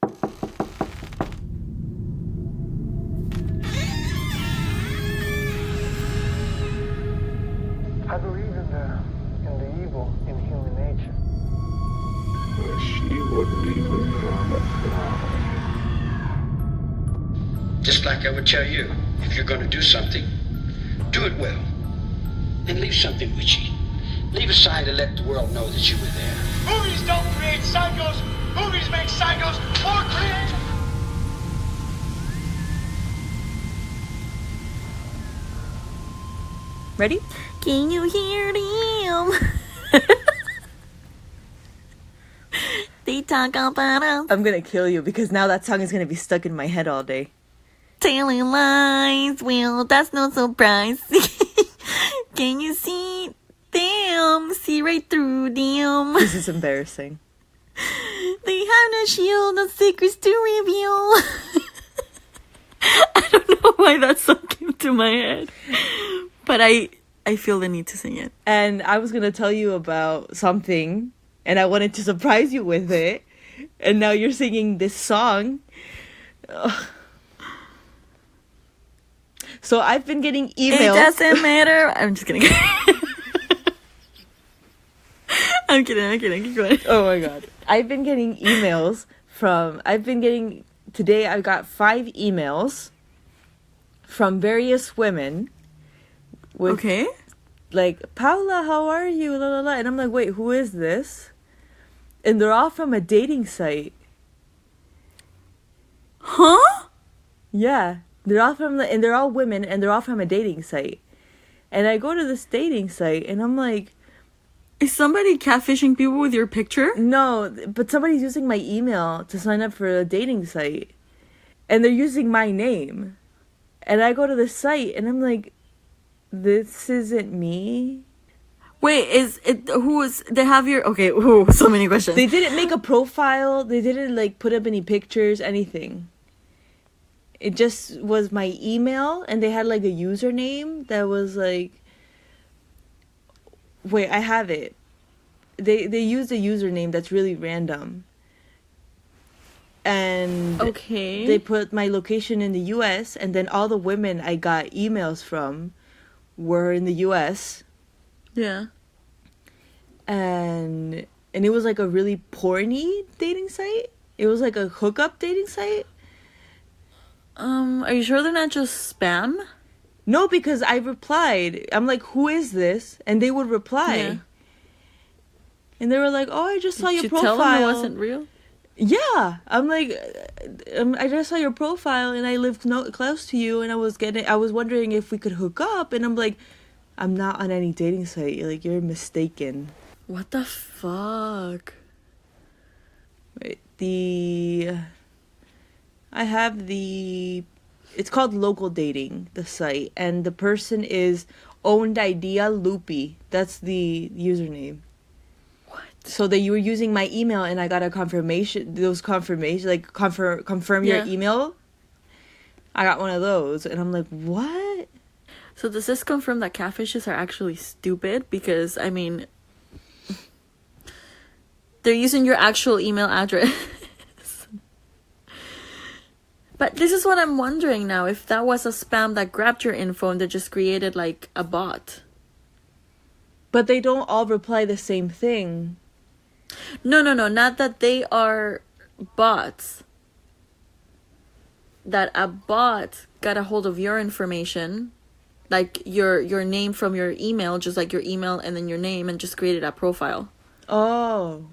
I believe in the evil in human nature. But she wouldn't even harm a flower. Just like I would tell you, if you're going to do something, do it well. And leave something witchy. Leave a sign to let the world know that you were there. Movies don't create psychos. Movies make psychos more creative. Ready? Can you hear them? They talk about us. I'm gonna kill you because now that song is gonna be stuck in my head all day. Telling lies, well, that's no surprise. Can you see them? See right through them. This is embarrassing. They have no shield, no secrets to reveal. I don't know why that song came to my head. But I feel the need to sing it. And I was going to tell you about something, and I wanted to surprise you with it. And now you're singing this song. Ugh. So I've been getting emails. It doesn't matter. I'm just kidding. I'm kidding. Keep going. Oh my god. I've been getting emails today I got 5 emails from various women. Okay. Like, Paula, how are you? La, la, la. And I'm like, wait, who is this? And they're all from a dating site. Huh? Yeah. They're all and they're all women, and they're all from a dating site. And I go to this dating site, and I'm like, is somebody catfishing people with your picture? No, but somebody's using my email to sign up for a dating site. And they're using my name. And I go to the site, and I'm like, this isn't me. Wait, is it they have your, okay, ooh, so many questions. They didn't make a profile. They didn't, like, put up any pictures, anything. It just was my email, and they had, like, a username that was, like... Wait, I have it. They used a username that's really random. And... Okay. They put my location in the US, and then all the women I got emails from were in the US. Yeah. And it was, like, a really porny dating site. It was, like, a hookup dating site. Are you sure they're not just spam? No, because I replied. I'm like, who is this? And they would reply. Yeah. And they were like, oh, I just saw your profile. Did you tell them it wasn't real? Yeah. I'm like, I just saw your profile and I live close to you, and I was wondering if we could hook up. And I'm like, I'm not on any dating site. Like, you're mistaken. What the fuck? Wait, I have it's called Local Dating, the site, and the person is Owned Idea Loopy. That's the username. What? So you were using my email, and I got a confirmation, like confirm your email. I got one of those, and I'm like, what? So does this confirm that catfishes are actually stupid? Because, I mean, they're using your actual email address. But this is what I'm wondering now, if that was a spam that grabbed your info and they just created, like, a bot. But they don't all reply the same thing. No, not that they are bots. That a bot got a hold of your information, like your name from your email, just like your email and then your name, and just created a profile. Oh.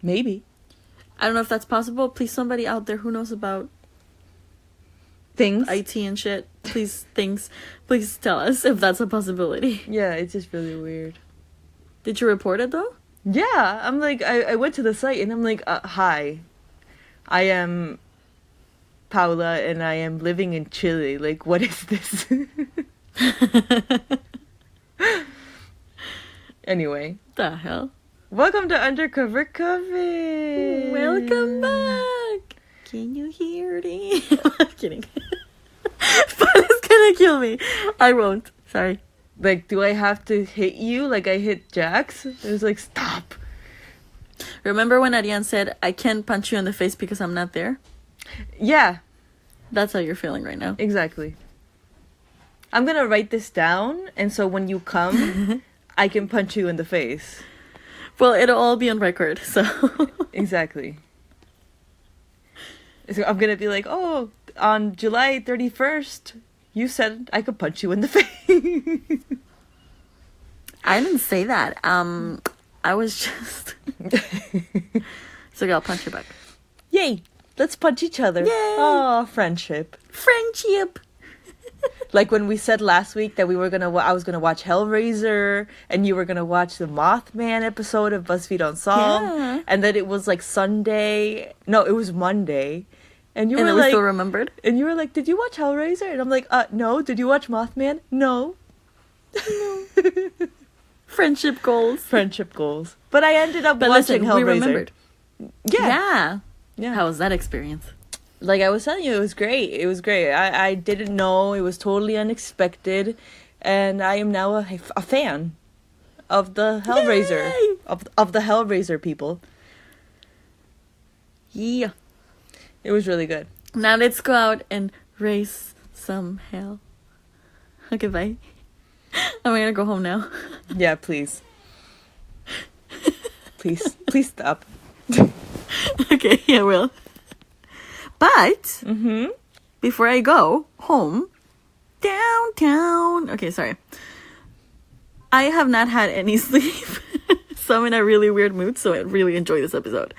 Maybe. I don't know if that's possible. Please, somebody out there who knows about things, IT and shit, please tell us if that's a possibility. Yeah, it's just really weird. Did you report it though? Yeah, I'm like, I went to the site and I'm like, hi, I am Paula and I am living in Chile. Like, what is this? Anyway. The hell? Welcome to Undercover Coven. Welcome back. Can you hear me? I'm kidding. Fun is gonna kill me. I won't. Sorry. Like, do I have to hit you like I hit Jax? It was like, stop. Remember when Ariane said, I can't punch you in the face because I'm not there? Yeah, That's how you're feeling right now. exactly. I'm gonna write this down, and so when you come, I can punch you in the face. Well, it'll all be on record, so. Exactly. So I'm gonna be like, oh, on July 31st, you said I could punch you in the face. I didn't say that. I was just. So I'll punch you back. Yay! Let's punch each other. Yay! Oh, friendship. Friendship. Like when we said last week that I was gonna watch Hellraiser, and you were gonna watch the Mothman episode of BuzzFeed Unsolved, Yeah. and then it was like Sunday. No, it was Monday, and you And were then we like, still remembered. and you were like, "Did you watch Hellraiser?" And I'm like, no. Did you watch Mothman? No. Friendship goals. Friendship goals. But I ended up But watching listen, Hellraiser. we remembered. Yeah. Yeah. How was that experience? Like I was telling you, it was great. It was great. I didn't know. It was totally unexpected. And I am now a fan of the Hellraiser. Yay! Of the Hellraiser people. Yeah. It was really good. Now let's go out and raise some hell. Okay, bye. I'm gonna go home now. Yeah, please. Please stop. Okay, I will. But before I go home, downtown. Okay, sorry. I have not had any sleep, so I'm in a really weird mood. So I really enjoy this episode.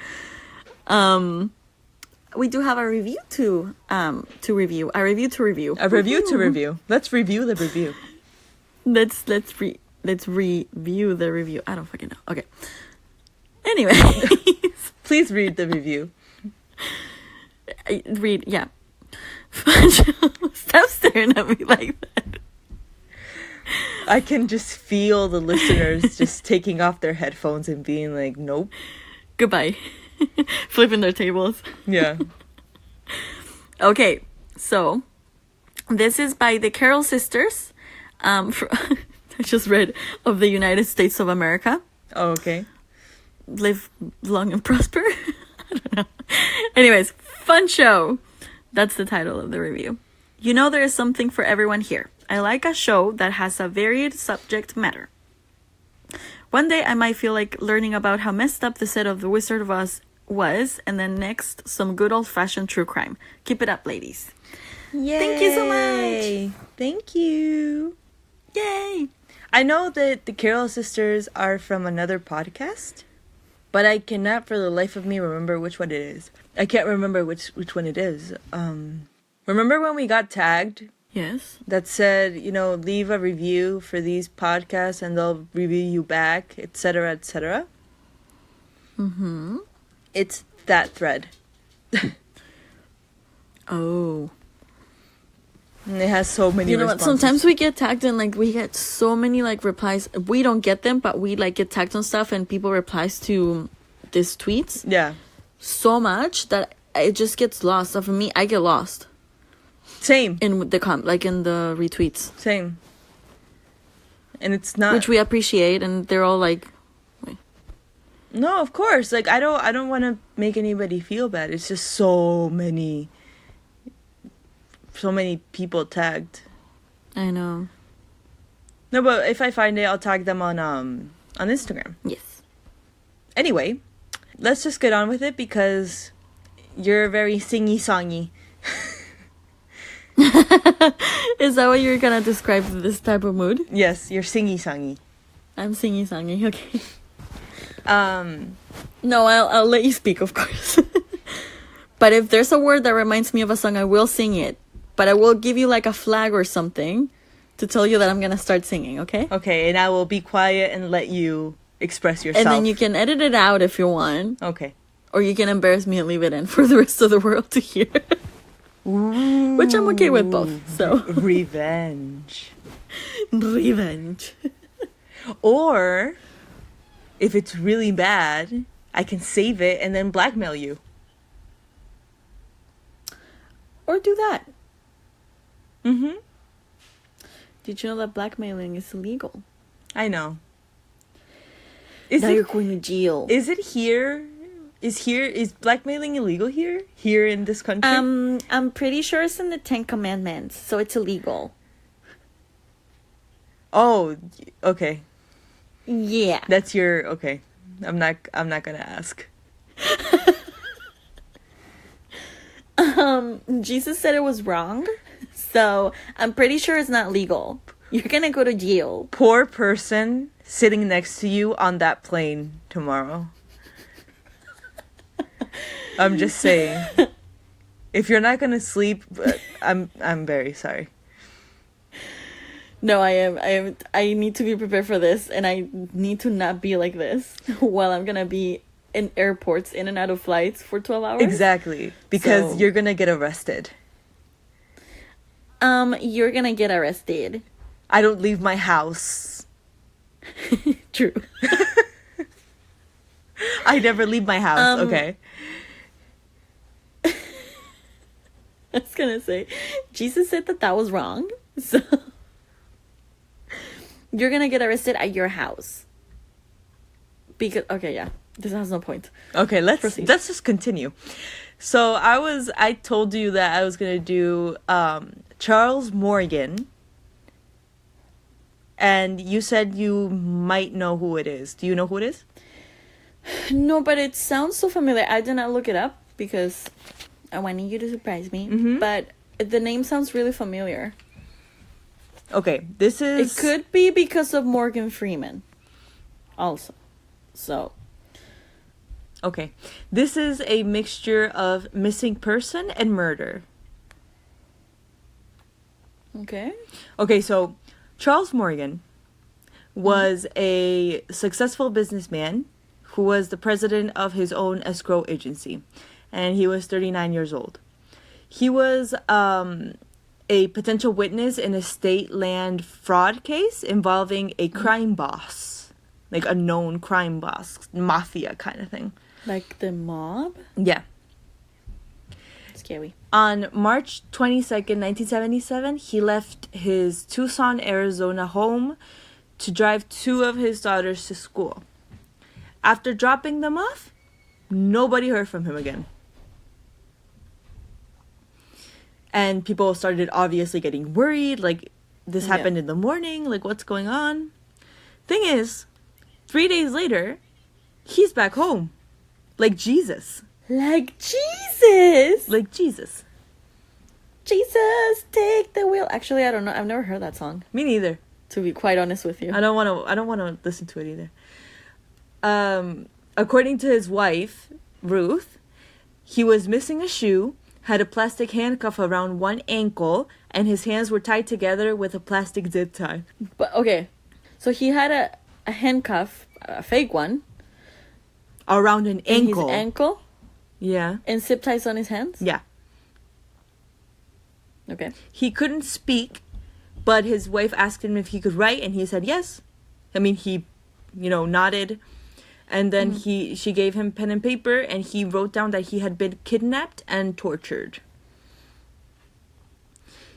We do have a review to review. A review to review. A review to review. Let's review the review. Let's review the review. I don't fucking know. Okay. Anyway, Please read the review. read. Yeah. Stop staring at me like that. I can just feel the listeners just taking off their headphones and being like, nope. Goodbye. Flipping their tables. Yeah. Okay, so this is by the Carroll sisters. I just read of the United States of America. Oh, okay. Live long and prosper. I don't know. Anyways, fun show. That's the title of the review. You know there is something for everyone here. I like a show that has a varied subject matter. One day I might feel like learning about how messed up the set of The Wizard of Oz was, and then next, some good old-fashioned true crime. Keep it up, ladies. Yay. Thank you so much. Thank you. Yay! I know that the Carroll sisters are from another podcast, but I cannot for the life of me remember which one it is. I can't remember which one it is. Remember when we got tagged Yes. that said, leave a review for these podcasts and they'll review you back, etc., etc.? Mm-hmm. It's that thread. Oh. And it has so many You know what? responses. Sometimes we get tagged and we get so many replies. We don't get them, but we get tagged on stuff and people replies to these tweets Yeah. so much that it just gets lost. So for me, I get lost Same. in the in the retweets, Same. And it's not... which we appreciate, and they're all like, No, of course. I don't want to make anybody feel bad. It's just so many people tagged. I know. No, but if I find it, I'll tag them on Instagram. Yes. Anyway, let's just get on with it because you're very singy-songy. Is that what you're gonna describe this type of mood? Yes, you're singy-songy. I'm singing, okay. No, I'll let you speak, of course. But if there's a word that reminds me of a song, I will sing it. But I will give you a flag or something to tell you that I'm gonna start singing, okay? Okay, and I will be quiet and let you express yourself. And then you can edit it out if you want. Okay. Or you can embarrass me and leave it in for the rest of the world to hear. Which I'm okay with both, so. Revenge. Revenge. Or, if it's really bad, I can save it and then blackmail you. Or do that. Mm-hmm. Did you know that blackmailing is illegal? I know. now you're going to jail. Is it here? Is blackmailing illegal here? Here in this country? I'm pretty sure it's in the 10 Commandments, so it's illegal. Oh, okay. Yeah. That's your okay. I'm not gonna ask. Jesus said it was wrong, so I'm pretty sure it's not legal. You're gonna go to jail. Poor person sitting next to you on that plane tomorrow. I'm just saying. If you're not gonna sleep, I'm very sorry. No, I am. I need to be prepared for this, and I need to not be like this while I'm gonna be in airports, in and out of flights for 12 hours. Exactly, because So- you're gonna get arrested. You're gonna get arrested. I don't leave my house. True. I never leave my house. Okay. I was gonna say, Jesus said that was wrong, so you're gonna get arrested at your house. Because okay, yeah, this has no point. Okay, let's Proceed. just continue. So I told you that I was gonna do Charles Morgan, and you said you might know who it is. Do you know who it is? No, but it sounds so familiar. I did not look it up because I wanted you to surprise me. Mm-hmm. But the name sounds really familiar. Okay, this is It could be because of Morgan Freeman. Also, so okay. This is a mixture of missing person and murder. okay. Okay, so Charles Morgan was a successful businessman who was the president of his own escrow agency, and he was 39 years old. He was a potential witness in a state land fraud case involving a crime boss, like a known crime boss, mafia kind of thing. Like the mob. Yeah. Scary. On March 22nd, 1977, he left his Tucson, Arizona home to drive two of his daughters to school. After dropping them off, nobody heard from him again. And people started obviously getting worried, like, this happened in the morning, like, what's going on? Thing is, 3 days later, he's back home. Like Jesus. Like Jesus. Like Jesus. Jesus, take the wheel. Actually, I don't know. I've never heard that song, Me neither. to be quite honest with you. I don't want to listen to it either. According to his wife, Ruth, he was missing a shoe, had a plastic handcuff around one ankle, and his hands were tied together with a plastic zip tie. But okay, so he had a handcuff, a fake one, Around an in ankle. his ankle, Yeah. and zip ties on his hands. Yeah. Okay. He couldn't speak, but his wife asked him if he could write, and he said yes. I mean, he, nodded. And then she gave him pen and paper, and he wrote down that he had been kidnapped and tortured.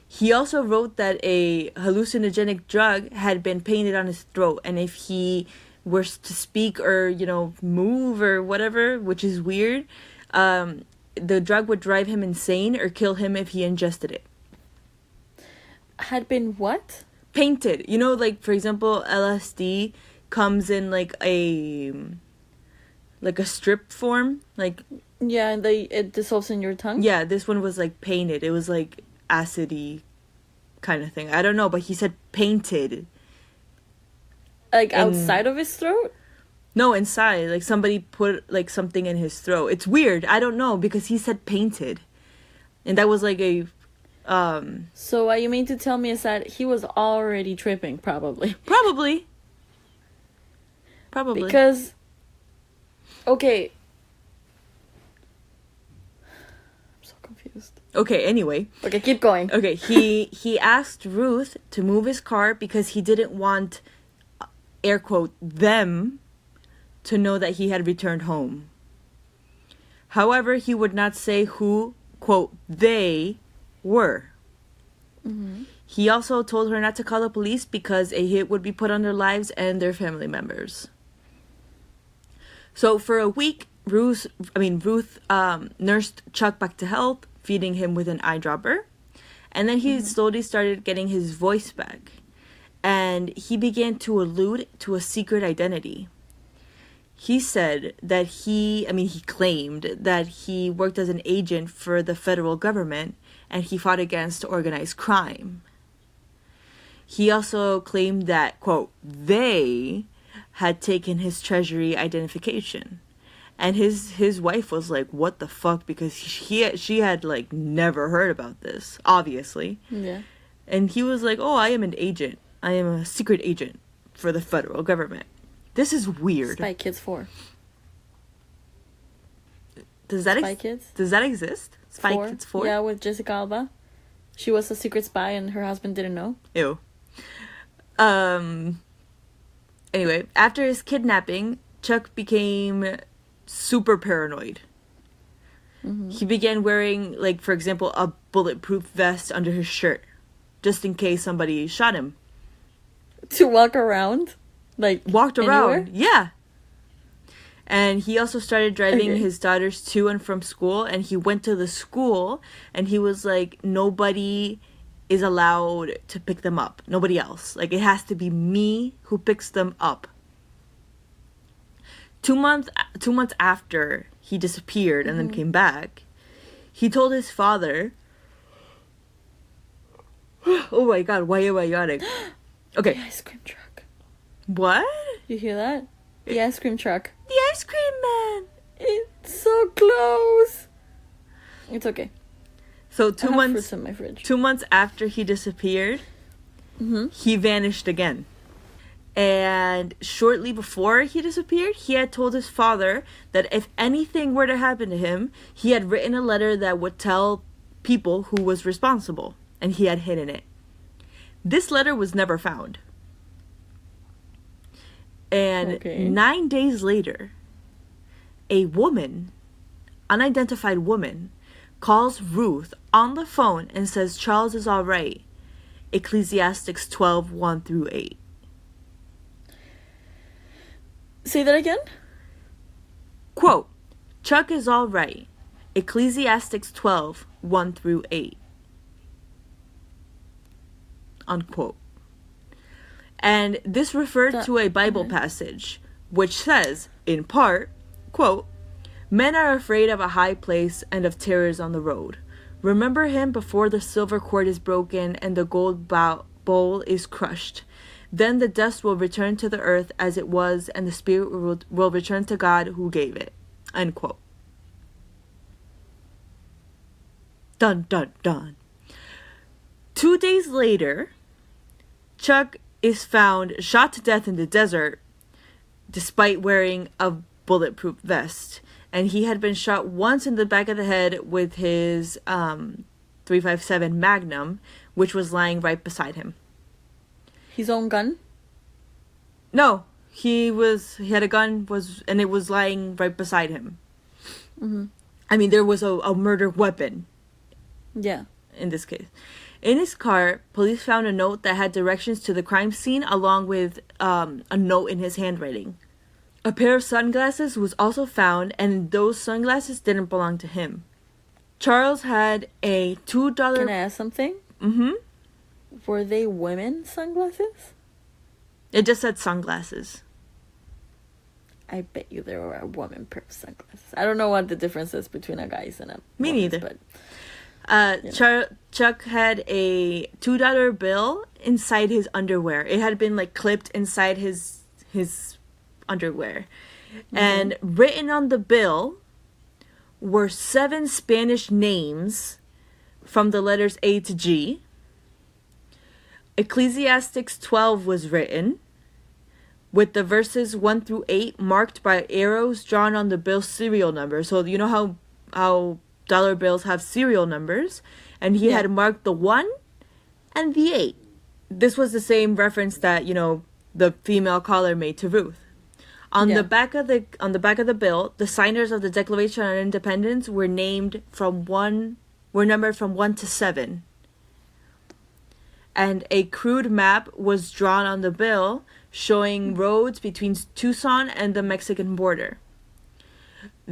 He also wrote that a hallucinogenic drug had been painted on his throat, and if he were to speak or, move or whatever, which is weird, the drug would drive him insane or kill him if he ingested it. Had been what? Painted. Like, for example, LSD comes in like a strip form. Like, Yeah, and it dissolves in your tongue. yeah, this one was like painted. It was like acidy kind of thing. I don't know, but he said painted. Like And- outside of his throat. No, inside. Like somebody put like something in his throat. It's weird. I don't know because he said painted. And that was like a So what you mean to tell me is that he was already tripping, probably. probably. Because, okay. I'm so confused. Okay, anyway. Okay, keep going. Okay, he asked Ruth to move his car because he didn't want, air quote, them to know that he had returned home. However, he would not say who, quote, they were. He also told her not to call the police because a hit would be put on their lives and their family members. So for a week, Ruth nursed Chuck back to health, feeding him with an eyedropper. And then he slowly started getting his voice back. And he began to allude to a secret identity. He said that he claimed that he worked as an agent for the federal government and he fought against organized crime. He also claimed that, quote, they had taken his treasury identification. And his wife was like, what the fuck? Because she had like never heard about this, obviously. Yeah. And he was like, oh, I am an agent. I am a secret agent for the federal government. This is weird. Spy Kids 4. Spy Kids? Does that exist? Spy Kids 4? Yeah, with Jessica Alba. She was a secret spy and her husband didn't know. Ew. Anyway, after his kidnapping, Chuck became super paranoid. He began wearing, like, for example, a bulletproof vest under his shirt, just in case somebody shot him. To walk around? Like, walked around. Anywhere? Yeah. And he also started driving his daughters to and from school. And he went to the school and he was like, nobody is allowed to pick them up. Nobody else. Like, it has to be me who picks them up. 2 months after he disappeared and then came back, he told his father... Oh my god, why am I yawning? Okay. The ice cream truck. What? You hear that? The ice cream truck. The ice cream man! It's so close. It's okay. So I have fruits in my fridge. 2 months after he disappeared, he vanished again. And shortly before he disappeared, he had told his father that if anything were to happen to him, he had written a letter that would tell people who was responsible. And he had hidden it. This letter was never found. And 9 days later, a woman, unidentified woman, calls Ruth on the phone and says Charles is all right. Ecclesiastes 12, 1 through 8. Say that again? Quote, Chuck is all right. Ecclesiastes 12, 1 through 8. Unquote. And this referred to a Bible passage, which says, in part, quote, men are afraid of a high place and of terrors on the road. Remember him before the silver cord is broken and the gold bowl is crushed. Then the dust will return to the earth as it was, and the spirit will return to God who gave it. Unquote. Dun, dun, dun. 2 days later, Chuck is found shot to death in the desert despite wearing a bulletproof vest. And he had been shot once in the back of the head with his .357 Magnum, which was lying right beside him. His own gun? No, he had a gun, and it was lying right beside him. I mean, there was a murder weapon. Yeah. In this case. In his car, police found a note that had directions to the crime scene along with a note in his handwriting. A pair of sunglasses was also found, and those sunglasses didn't belong to him. Charles had a $2... Can I ask something? Mm-hmm. Were they women's sunglasses? It just said sunglasses. I bet you there were a woman pair of sunglasses. I don't know what the difference is between a guy's and a Me woman's, neither. But Chuck had a $2 bill inside his underwear. It had been like clipped inside his underwear. And written on the bill were 7 Spanish names from the letters A to G. Ecclesiastes 12 was written with the verses 1 through 8 marked by arrows drawn on the bill's serial number. So you know how dollar bills have serial numbers, and he had marked the 1 and the 8. This was the same reference that, you know, the female caller made to Ruth. On the back of the bill, the signers of the Declaration on Independence were numbered from 1 to 7. And a crude map was drawn on the bill showing roads between Tucson and the Mexican border.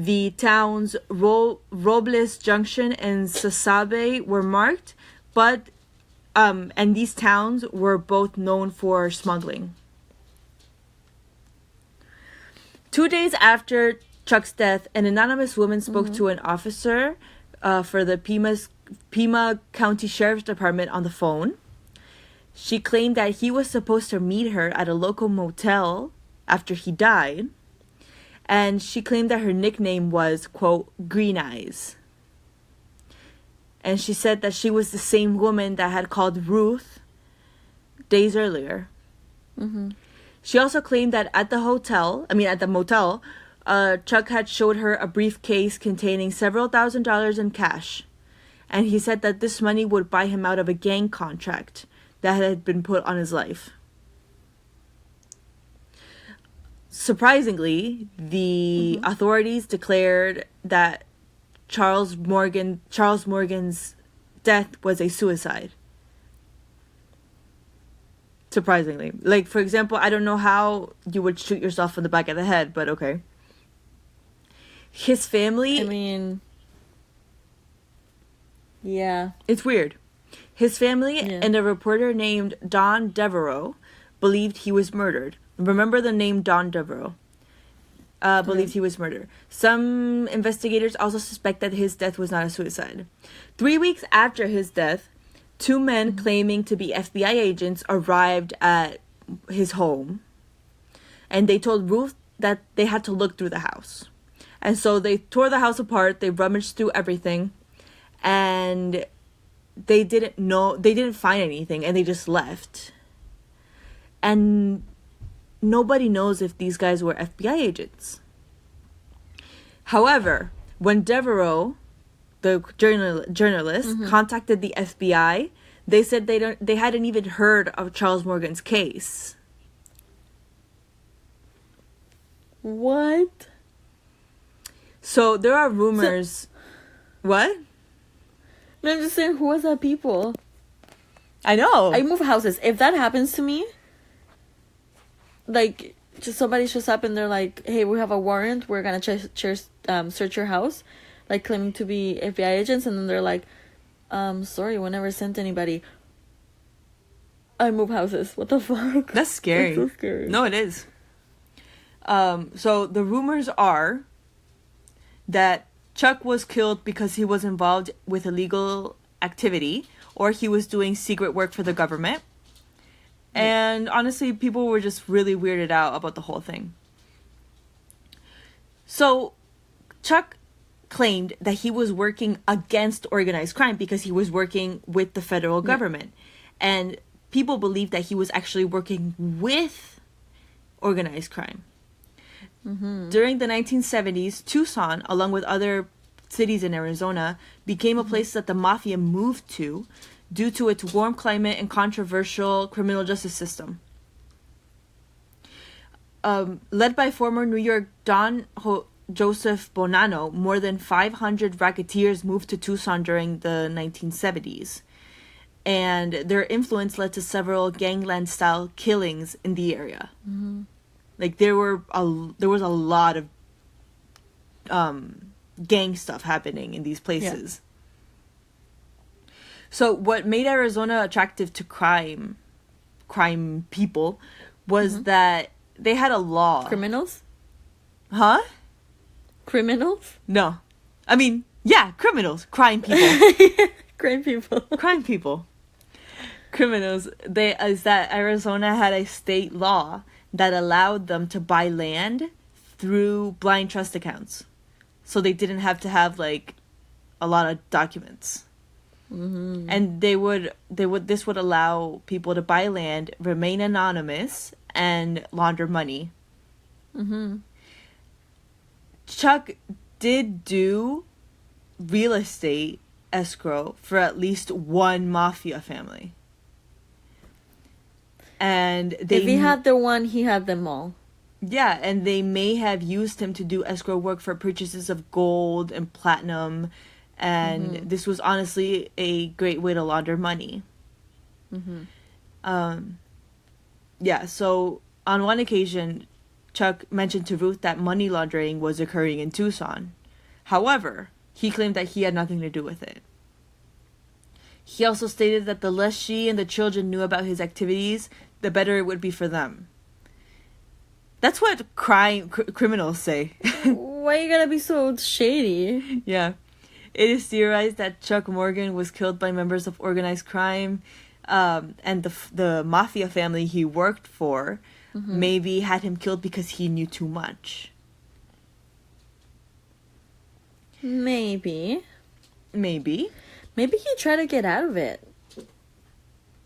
The towns Robles Junction and Sasabe were marked, but and these towns were both known for smuggling. 2 days after Chuck's death, an anonymous woman spoke to an officer for the Pima County Sheriff's Department on the phone. She claimed that he was supposed to meet her at a local motel after he died. And she claimed that her nickname was, quote, Green Eyes. And she said that she was the same woman that had called Ruth days earlier. Mm-hmm. She also claimed that at the motel, Chuck had showed her a briefcase containing several $1,000s in cash. And he said that this money would buy him out of a gang contract that had been put on his life. Surprisingly, the authorities declared that Charles Morgan's death was a suicide. Surprisingly. Like, for example, I don't know how you would shoot yourself in the back of the head, but okay. His family... I mean... Yeah. It's weird. His family and a reporter named Don Devereaux believed he was murdered. Remember the name Don Devereaux? Believed he was murdered. Some investigators also suspect that his death was not a suicide. 3 weeks after his death, 2 men claiming to be FBI agents arrived at his home. And they told Ruth that they had to look through the house. And so they tore the house apart. They rummaged through everything. And they didn't find anything. And they just left. And nobody knows if these guys were FBI agents. However, when Devereaux, the journalist, contacted the FBI, they said they hadn't even heard of Charles Morgan's case. What? So there are rumors. What? No, I'm just saying, who was that people? I know. I move houses. If that happens to me, like, just somebody shows up and they're like, hey, we have a warrant, we're gonna search your house, like, claiming to be FBI agents, and then they're like, sorry, we never sent anybody. I move houses. What the fuck? That's scary. That's so scary. No, it is. So the rumors are that Chuck was killed because he was involved with illegal activity, or he was doing secret work for the government. And honestly, people were just really weirded out about the whole thing. So Chuck claimed that he was working against organized crime because he was working with the federal government. And people believed that he was actually working with organized crime. During the 1970s, Tucson, along with other cities in Arizona, became a place that the mafia moved to due to its warm climate and controversial criminal justice system. Led by former New York Don Joseph Bonanno, more than 500 racketeers moved to Tucson during the 1970s. And their influence led to several gangland-style killings in the area. Like, there was a lot of gang stuff happening in these places. So what made Arizona attractive to crime people was that they had a law. Criminals? Huh? Criminals? No. I mean, yeah, criminals. Crime people. Crime people. Crime people. Criminals. Is that Arizona had a state law that allowed them to buy land through blind trust accounts. So they didn't have to have, like, a lot of documents. And this would allow people to buy land, remain anonymous, and launder money. Chuck did do real estate escrow for at least one mafia family. And if he had the one, he had them all. Yeah, and they may have used him to do escrow work for purchases of gold and platinum. And this was honestly a great way to launder money. Yeah, so on one occasion, Chuck mentioned to Ruth that money laundering was occurring in Tucson. However, he claimed that he had nothing to do with it. He also stated that the less she and the children knew about his activities, the better it would be for them. That's what criminals say. Why you gotta be so shady? Yeah. It is theorized that Chuck Morgan was killed by members of organized crime, and the mafia family he worked for maybe had him killed because he knew too much. Maybe. Maybe he tried to get out of it.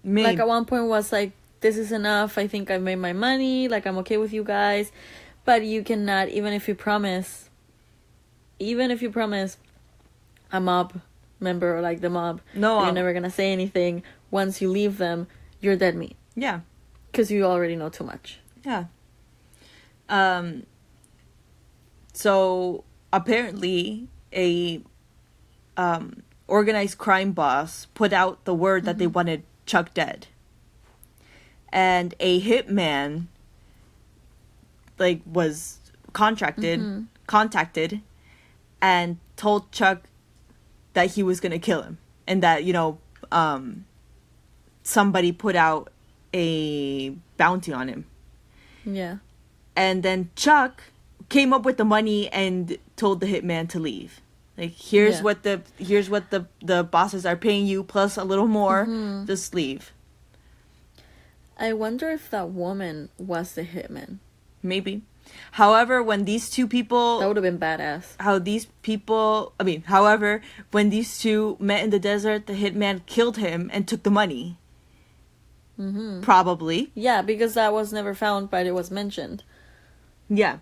Maybe. Like, at one point was like, this is enough. I think I've made my money. Like, I'm okay with you guys. But you cannot, even if you promise a mob member, or like the mob, No, you're never gonna say anything. Once you leave them, you're dead meat. Yeah. Because you already know too much. Yeah. So apparently a organized crime boss put out the word that they wanted Chuck dead. And a hitman was contacted and told Chuck that he was going to kill him, and that, somebody put out a bounty on him. Yeah. And then Chuck came up with the money and told the hitman to leave. Like, here's what the bosses are paying you plus a little more. Just leave. I wonder if that woman was the hitman. Maybe. However, when these two people... That would have been badass. However, when these two met in the desert, the hitman killed him and took the money. Probably. Yeah, because that was never found, but it was mentioned. Yeah.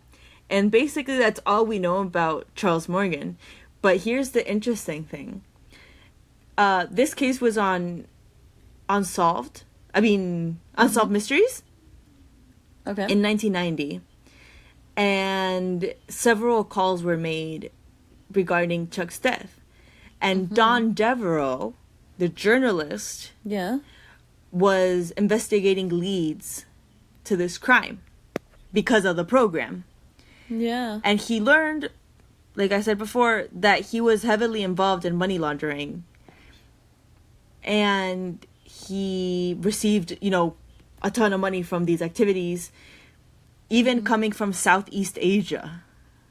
And basically that's all we know about Charles Morgan. But here's the interesting thing. This case was on Unsolved Mysteries. Okay. In 1990. And several calls were made regarding Chuck's death. And Don Devereaux, the journalist, was investigating leads to this crime because of the program. Yeah. And he learned, like I said before, that he was heavily involved in money laundering. And he received, a ton of money from these activities, even coming from Southeast Asia.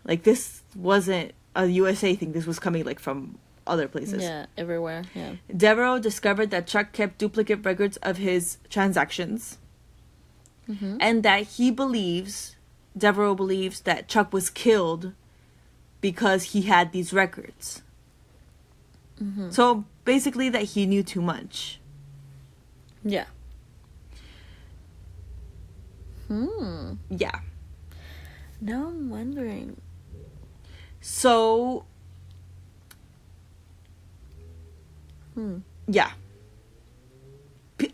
Like, this wasn't a USA thing. This was coming, from other places. Yeah, everywhere, yeah. Devereaux discovered that Chuck kept duplicate records of his transactions. And that Devereaux believes that Chuck was killed because he had these records. So, basically that he knew too much. Yeah. Yeah. Now I'm wondering. So, yeah.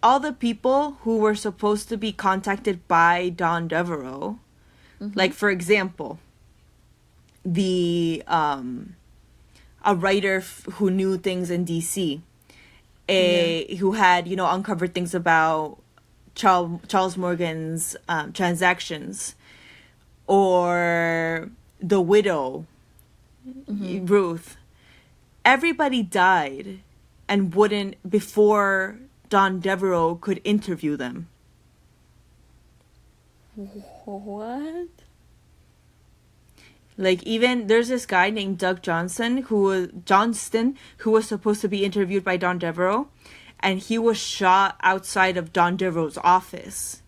All the people who were supposed to be contacted by Don Devereaux, like, for example, a writer who knew things in DC, who had, uncovered things about Charles Morgan's transactions, or the widow, Ruth. Everybody died and wouldn't, before Don Devereaux could interview them. What? Like, even there's this guy named Doug Johnston who was supposed to be interviewed by Don Devereaux, and he was shot outside of Don Devereaux's office.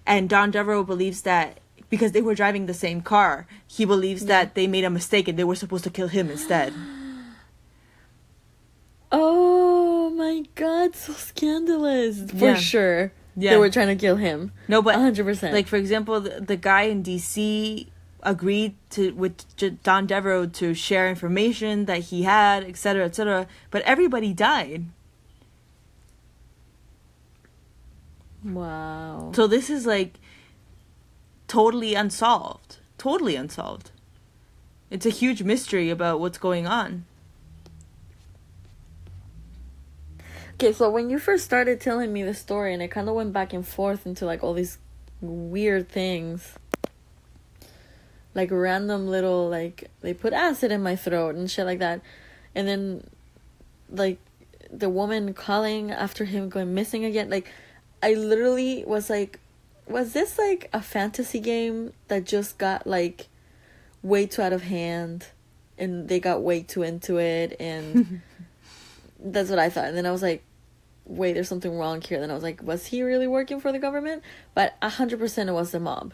And Don Devereaux believes that because they were driving the same car, he believes that they made a mistake and they were supposed to kill him instead. Oh my god, so scandalous. For sure. Yeah. They were trying to kill him. No, but 100%. Like, for example, the guy in DC agreed with Don Devereaux to share information that he had, etc., etc., but everybody died. Wow. So this is totally unsolved. Totally unsolved. It's a huge mystery about what's going on. Okay, so when you first started telling me the story, and it kind of went back and forth into all these weird things, like random little, like, they put acid in my throat and shit like that. And then, like, the woman calling after him going missing again. Like, I literally was like, was this like a fantasy game that just got like way too out of hand and they got way too into it? And that's what I thought. And then I was like, wait, there's something wrong here. Then I was like, was he really working for the government? But 100% it was the mob.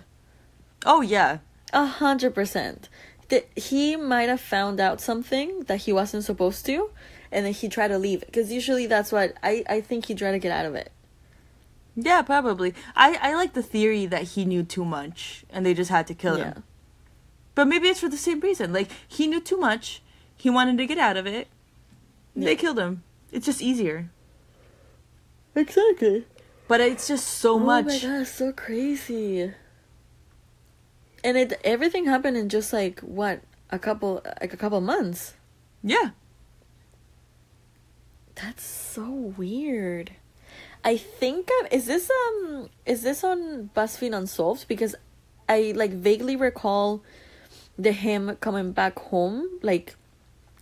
Oh, yeah. 100%. He might have found out something that he wasn't supposed to, and then he tried to leave. Because usually that's what I think he tried to get out of it. Yeah, probably. I like the theory that he knew too much and they just had to kill him. But maybe it's for the same reason. Like, he knew too much. He wanted to get out of it. Yeah. They killed him. It's just easier. Exactly. But it's just so much. Oh my god, it's so crazy. And everything happened in just like what, a couple months. Yeah. That's so weird. I think is this on BuzzFeed Unsolved? Because I like vaguely recall him coming back home, like,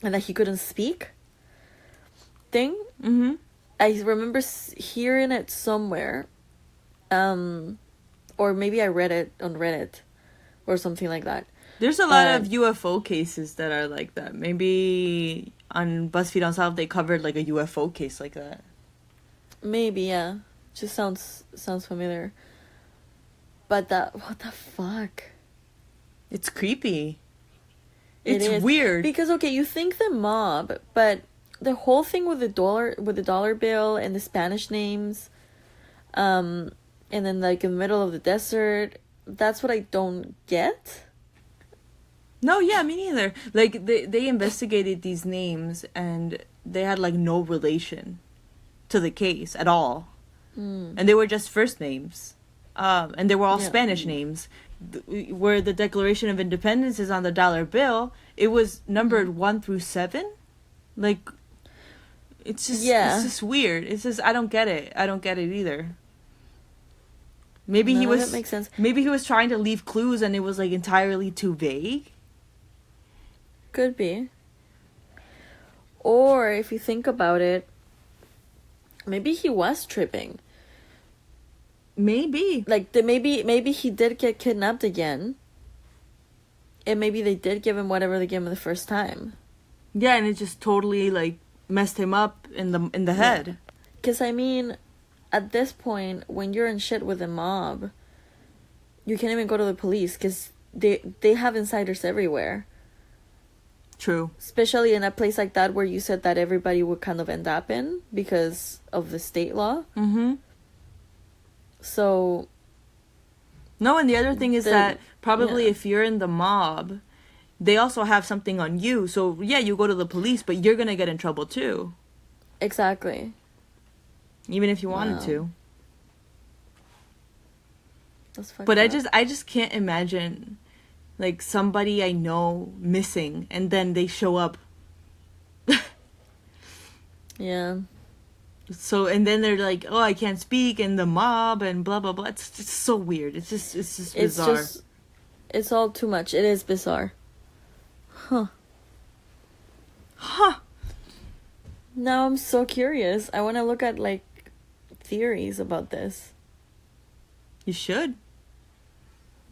and that he couldn't speak thing. Mm-hmm. I remember hearing it somewhere, or maybe I read it on Reddit or something like that. There's a lot of UFO cases that are like that. Maybe on BuzzFeed Unsolved they covered like a UFO case like that. Maybe, yeah. Just sounds familiar. But what the fuck? It's creepy. It's It is weird. because, okay, you think the mob, but the whole thing with the dollar bill and the Spanish names, and then like in the middle of the desert, that's what I don't get. No, yeah, me neither. Like, they investigated these names and they had like no relation to the case at all. And they were just first names. And they were all Spanish names. Where the Declaration of Independence is on the dollar bill, it was numbered 1 through 7. Like, it's just weird. It's just, I don't get it. I don't get it either. Maybe that makes sense. Maybe he was trying to leave clues and it was like entirely too vague. Could be. Or if you think about it, maybe he was tripping. Maybe. Like, maybe he did get kidnapped again. And maybe they did give him whatever they gave him the first time. Yeah, and it just totally, like, messed him up in the head. Because, I mean, at this point, when you're in shit with a mob, you can't even go to the police because they have insiders everywhere. True. Especially in a place like that where you said that everybody would kind of end up in because of the state law. Mm-hmm. So... No, and the other thing is that probably if you're in the mob, they also have something on you. So, yeah, you go to the police, but you're going to get in trouble too. Exactly. Even if you wanted to. That's fucked But up. I just can't imagine, like, somebody I know missing and then they show up. Yeah. So, and then they're like, oh, I can't speak, and the mob, and blah, blah, blah. It's just so weird. It's just bizarre. It's all too much. It is bizarre. Huh. Now I'm so curious. I want to look at, like, theories about this. You should.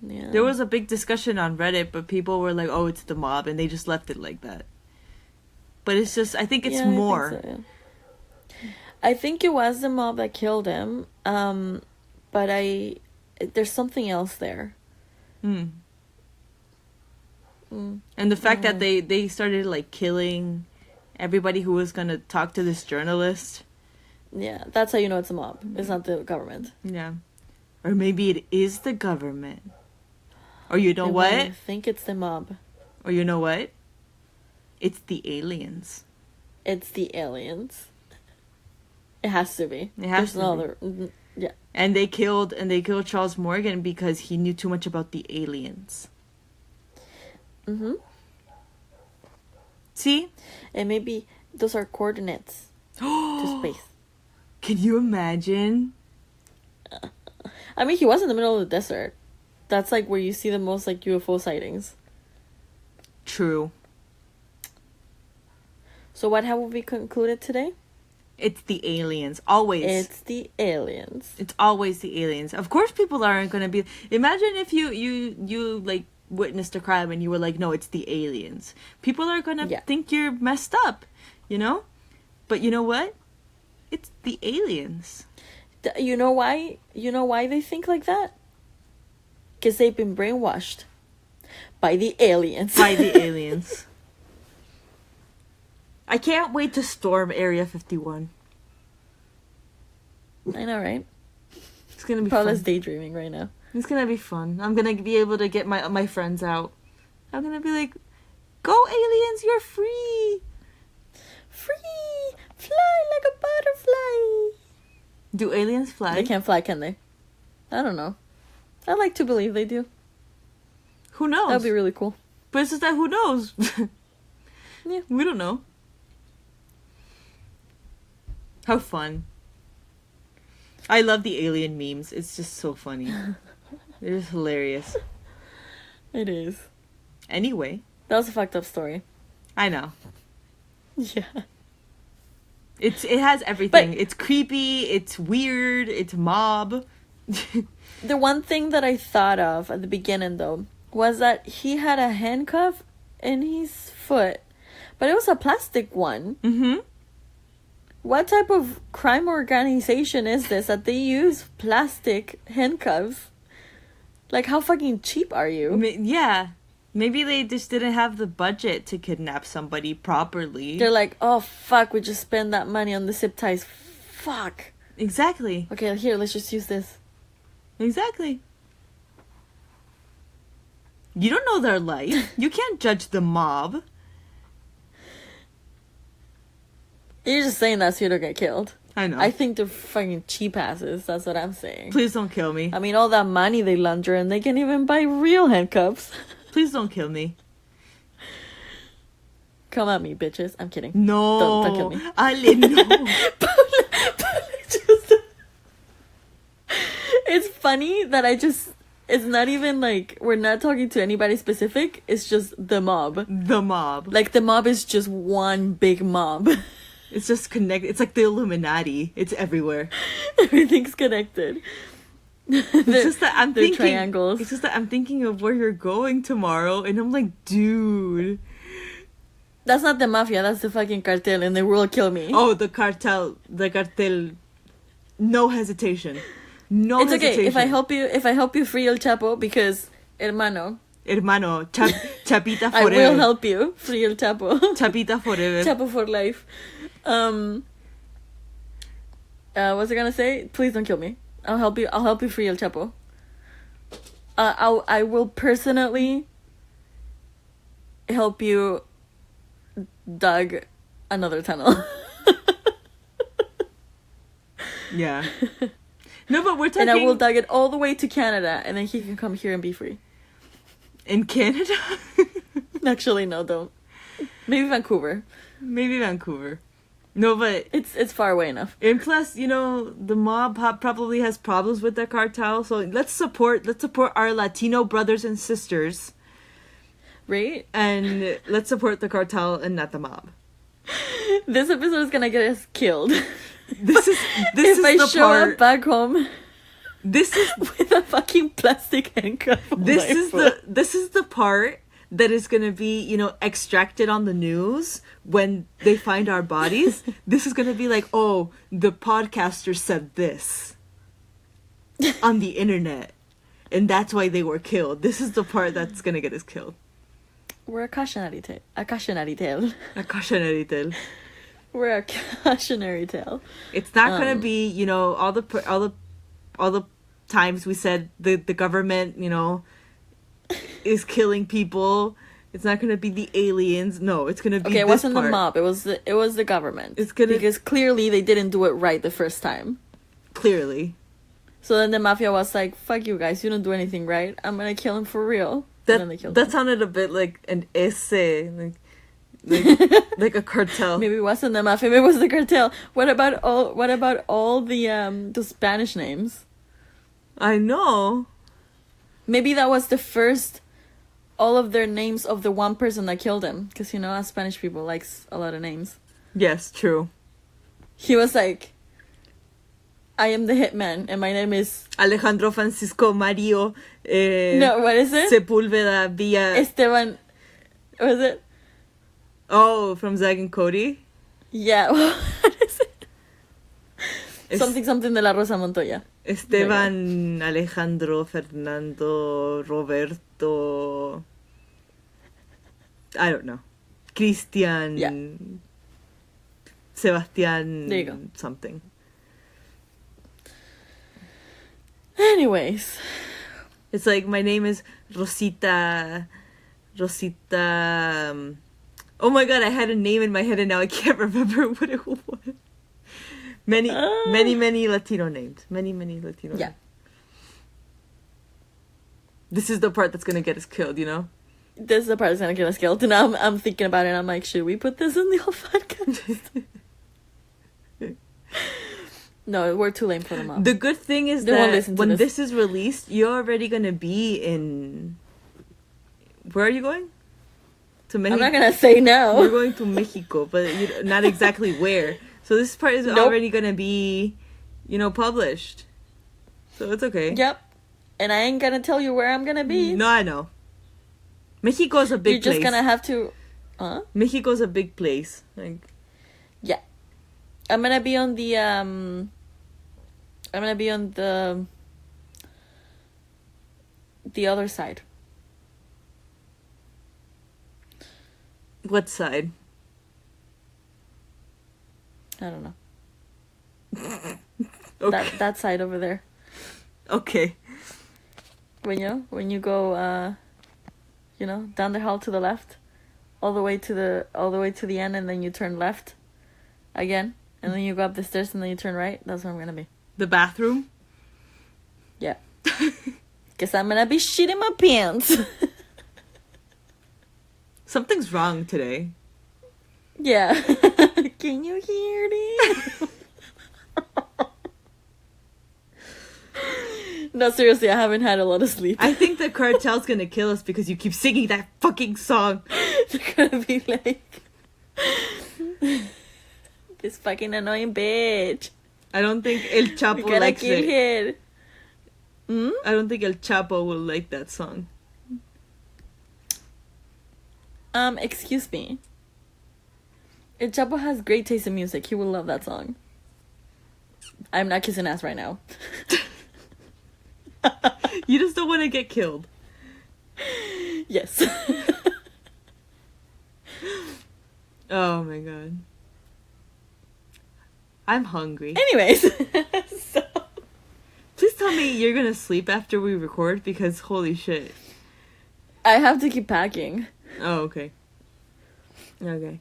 Yeah. There was a big discussion on Reddit, but people were like, oh, it's the mob, and they just left it like that. But it's just, I think it's more. I think so, yeah. I think it was the mob that killed him, but there's something else there. And the fact that they started, like, killing everybody who was going to talk to this journalist. Yeah, that's how you know it's a mob. It's not the government. Yeah. Or maybe it is the government. Or you know what? I think it's the mob. Or you know what? It's the aliens. It's the aliens. It has to be. It has There's to be. no other. Yeah. And they killed Charles Morgan because he knew too much about the aliens. Mm-hmm. See? And maybe those are coordinates to space. Can you imagine? I mean, he was in the middle of the desert. That's like where you see the most like UFO sightings. True. So what have we concluded today? It's the aliens. Always. It's the aliens. It's always the aliens. Of course people aren't going to be... Imagine if you like, witnessed a crime and you were like, no, it's the aliens. People are going to think you're messed up, you know? But you know what? It's the aliens. You know why? You know why they think like that? Because they've been brainwashed by the aliens. By the aliens. I can't wait to storm Area 51. I know, right? It's gonna be Paula's fun. daydreaming right now. It's gonna be fun. I'm gonna be able to get my friends out. I'm gonna be like, go aliens, you're free! Free! Fly like a butterfly! Do aliens fly? They can't fly, can they? I don't know. I like to believe they do. Who knows? That'd be really cool. But it's just that who knows? Yeah. We don't know. How fun. I love the alien memes. It's just so funny. They're just hilarious. It is. Anyway. That was a fucked up story. I know. Yeah. It has everything. But- it's creepy, it's weird, it's mob. The one thing that I thought of at the beginning, though, was that he had a handcuff in his foot, but it was a plastic one. Mm-hmm. What type of crime organization is this that they use plastic handcuffs? Like, how fucking cheap are you? Yeah. Maybe they just didn't have the budget to kidnap somebody properly. They're like, oh, fuck, we just spent that money on the zip ties. Fuck. Exactly. Okay, here, let's just use this. Exactly. You don't know their life. You can't judge the mob. You're just saying that so you don't get killed. I know. I think they're fucking cheap asses. That's what I'm saying. Please don't kill me. I mean, all that money they launder and they can even buy real handcuffs. Please don't kill me. Come at me, bitches. I'm kidding. No. Don't kill me. Ale, no. It's funny that it's not even like we're not talking to anybody specific. It's just the mob. The mob. Like the mob is just one big mob. It's just connected. It's like the Illuminati. It's everywhere. Everything's connected. It's just that I'm thinking triangles. It's just that I'm thinking of where you're going tomorrow, and I'm like, dude. That's not the mafia. That's the fucking cartel, and they will kill me. Oh, the cartel. The cartel. No hesitation. No it's hesitation. okay if I help you free El Chapo because hermano. Chapita I forever. will help you free El Chapo. Chapita forever. Chapo for life. What's I gonna say? Please don't kill me. I'll help you free El Chapo. I will personally help you dug another tunnel. Yeah. No, but we're talking... And I will dug it all the way to Canada, and then he can come here and be free. In Canada? Actually, no, don't. Maybe Vancouver. Maybe Vancouver. No, but... It's far away enough. And plus, you know, the mob probably has problems with the cartel, so let's support our Latino brothers and sisters. Right? And let's support the cartel and not the mob. This episode is gonna get us killed. This is if I the show part. up back home This is with a fucking plastic handcuff. On this my is foot. this is the part that is gonna be, you know, extracted on the news when they find our bodies. This is gonna be like, oh, the podcaster said this on the internet, and that's why they were killed. This is the part that's gonna get us killed. We're a cautionary tale. A cautionary tale. A cautionary tale. We're a cautionary tale. It's not gonna be, you know, all the times we said the government, you know, is killing people. It's not gonna be the aliens. No, it's gonna be Okay, it this wasn't part. the mob. It was the government. It's gonna- because clearly they didn't do it right the first time. Clearly. So then the mafia was like, "Fuck you guys! You don't do anything right. I'm gonna kill him for real." And then they killed That him. sounded a bit like an essay, like a cartel. Maybe it wasn't the mafia. Maybe it was the cartel. What about all the Spanish names? I know. Maybe that was the first, all of their names of the one person that killed him. Because, you know, us Spanish people likes a lot of names. Yes, true. He was like, I am the hitman, and my name is... Alejandro Francisco Mario... no, what is it? Sepúlveda Villa... Esteban... What is it? Oh, from Zag and Cody? Yeah, what is it? Something de la Rosa Montoya. Esteban, Alejandro, Fernando, Roberto... I don't know. Christian... Yeah. Sebastian... There you go. Something. Anyways. It's like, my name is Rosita... oh my god, I had a name in my head and now I can't remember what it was. Many Latino names. Many Latino names. This is the part that's gonna get us killed, you know? This is the part that's gonna get us killed. And now I'm thinking about it and I'm like, should we put this in the whole podcast? No, we're too lame for them all. The good thing is that when this is released, you're already gonna be in... Where are you going? To Mexico? I'm not gonna say no. We're going to Mexico, but not exactly where. So this part is already gonna be, you know, published. So it's okay. Yep. And I ain't gonna tell you where I'm gonna be. No, I know. Mexico's a big place. You're just gonna have to... Huh? Mexico's a big place. Like... Yeah. I'm gonna be on the, I'm gonna be on the other side. What side? I don't know. Okay. That side over there. Okay. When you go, you know, down the hall to the left, all the way to the end, and then you turn left, again, and then you go up the stairs, and then you turn right. That's where I'm gonna be. The bathroom? Yeah. Guess I'm gonna be shitting my pants. Something's wrong today. Yeah. Can you hear it? No, seriously, I haven't had a lot of sleep. I think the cartel's gonna kill us because you keep singing that fucking song. They're gonna be like, this fucking annoying bitch. I don't think El Chapo We gotta likes kill it. him. I don't think El Chapo will like that song. Excuse me. El Chapo has great taste in music. He will love that song. I'm not kissing ass right now. You just don't want to get killed. Yes. Oh my god. I'm hungry. Anyways. So. Please tell me you're gonna sleep after we record because holy shit. I have to keep packing. Oh, okay. Okay.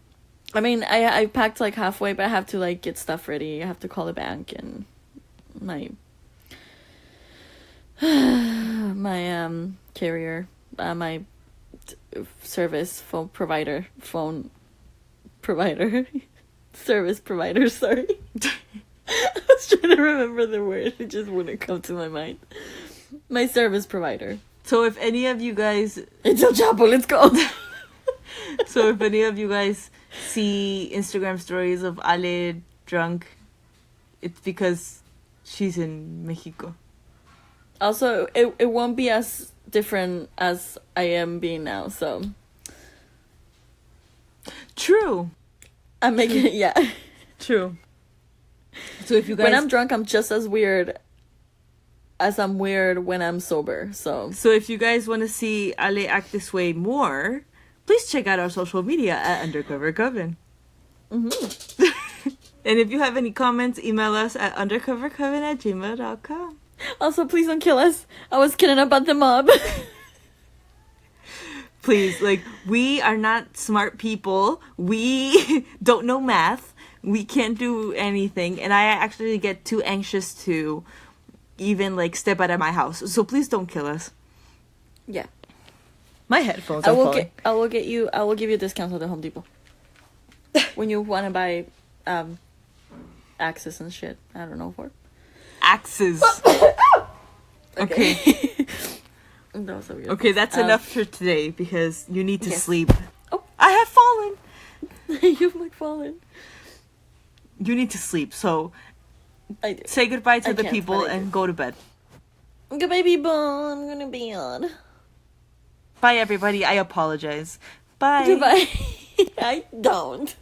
I mean, I packed like halfway, but I have to like get stuff ready. I have to call the bank and my carrier, my service provider, service provider, sorry. I was trying to remember the word, it just wouldn't come to my mind. My service provider. So if any of you guys... It's El Chapo, let's go! So if any of you guys see Instagram stories of Ale drunk, it's because she's in Mexico. Also, it won't be as different as I am being now, so... True. I'm making it, yeah. True. So if you guys... When I'm drunk, I'm just as weird as I'm weird when I'm sober, so... So if you guys want to see Ale act this way more, please check out our social media at Undercover Coven. Mm-hmm. And if you have any comments, email us at undercovercoven@gmail.com. Also, please don't kill us. I was kidding about the mob. Please, like, we are not smart people. We don't know math. We can't do anything. And I actually get too anxious to even, like, step out of my house. So please don't kill us. Yeah. My headphones are falling. I will give you a discount at the Home Depot. When you want to buy axes and shit. I don't know for. Axes. Okay. That was so beautiful. Okay, that's enough for today because you need to yes. sleep. Oh. I have fallen. You've like fallen. You need to sleep, so I do. say goodbye to I the can't, people but I and go to bed. Goodbye, people. I'm gonna be on. Bye, everybody. I apologize. Bye. Goodbye. I don't.